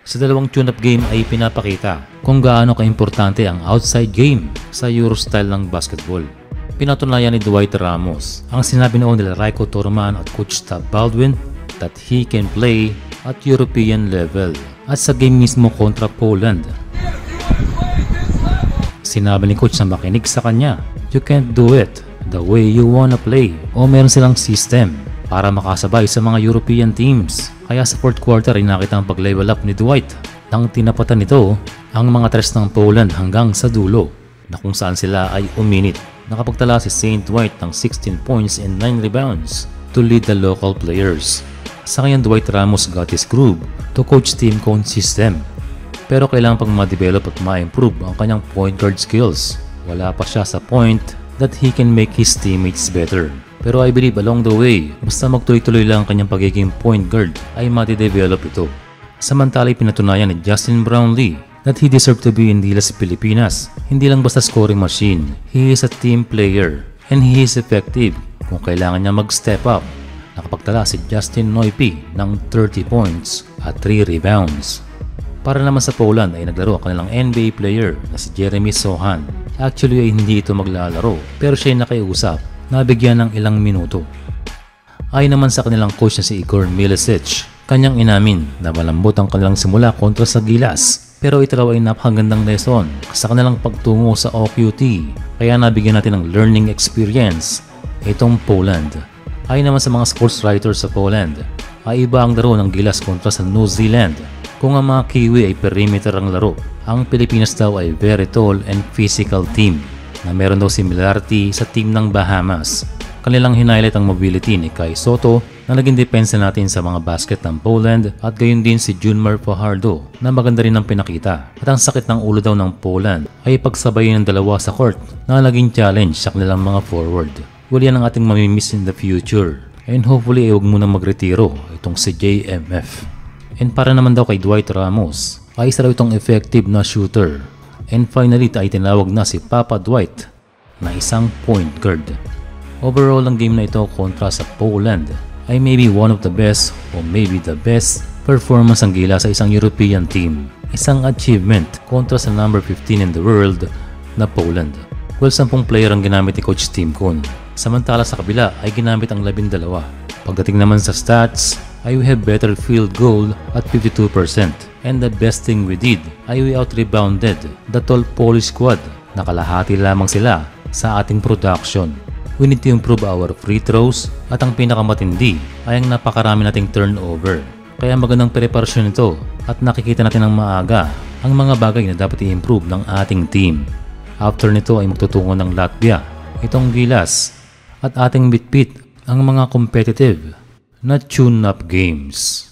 Sa dalawang tune-up game ay pinapakita kung gaano kaimportante ang outside game sa Euro style ng basketball. Pinatunayan ni Dwight Ramos ang sinabi noon nila Raiko Torman at Coach Tab Baldwin that he can play at European level. At sa game mismo kontra Poland, sinabi ni Coach na makinig sa kanya, you can't do it the way you wanna play. O meron silang system para makasabay sa mga European teams. Kaya sa fourth quarter ay nakita ang pag-level up ni Dwight nang tinapatan nito ang mga tres ng Poland hanggang sa dulo na kung saan sila ay uminit. Nakapagtala si St. Dwight ng 16 points and 9 rebounds to lead the local players. Sa kanya Dwight Ramos got his groove to coach team cone system. Pero kailangan pang ma-develop at ma-improve ang kanyang point guard skills. Wala pa siya sa point that he can make his teammates better. Pero I believe along the way, basta magtuloy-tuloy lang ang kanyang pagiging point guard ay mati-develop ito. Samantala'y pinatunayan ni Justin Brownlee that he deserved to be in Gilas Pilipinas. Hindi lang basta scoring machine, he is a team player and he is effective kung kailangan niya mag-step up. Nakapagtala si Justin Noypi ng 30 points at 3 rebounds. Para naman sa Poland ay naglaro ang kanilang NBA player na si Jeremy Sohan. Actually ay hindi ito maglalaro pero siya ay nakiusap na bigyan ng ilang minuto. Ayon naman sa kanilang coach na si Igor Milicic, kanyang inamin na malambot ang kanilang simula kontra sa Gilas. Pero ito raw ay napakagandang lesson sa kanilang pagtungo sa OQT kaya nabigyan natin ng learning experience itong Poland. Ayon naman sa mga sports writers sa Poland, ay iba ang laro ng Gilas kontra sa New Zealand. Kung ang mga Kiwi ay perimeter ang laro, ang Pilipinas daw ay very tall and physical team na meron daw similarity sa team ng Bahamas. Kanilang hinighlight ang mobility ni Kai Soto na naging depensa natin sa mga basket ng Poland at gayon din si Junmar Fajardo na maganda rin ang pinakita. At ang sakit ng ulo daw ng Poland ay pagsabayin ng dalawa sa court na naging challenge sa kanilang mga forward. Well, yan ang ating mamimiss in the future and hopefully ay huwag munang magretiro itong si JMF. And para naman daw kay Dwight Ramos ay isa raw itong effective na shooter. And finally ay tinawag na si Papa Dwight na isang point guard. Overall ang game na ito kontra sa Poland ay maybe one of the best o maybe the best performance ang gila sa isang European team. Isang achievement kontra sa number 15 in the world na Poland. Well, 10 player ang ginamit ni Coach Tim Cone. Samantala sa kabila ay ginamit ang 12. Pagdating naman sa stats ay we have better field goal at 52%. And the best thing we did ay we out-rebounded the tall Polish squad. Nakalahati lamang sila sa ating production. We need to improve our free throws at ang pinakamatindi ay ang napakarami nating turnover. Kaya magandang preparasyon ito at nakikita natin ng maaga ang mga bagay na dapat i-improve ng ating team. After nito ay magtutungo ng Latvia, itong Gilas at ating bitbit ang mga competitive na tune-up games.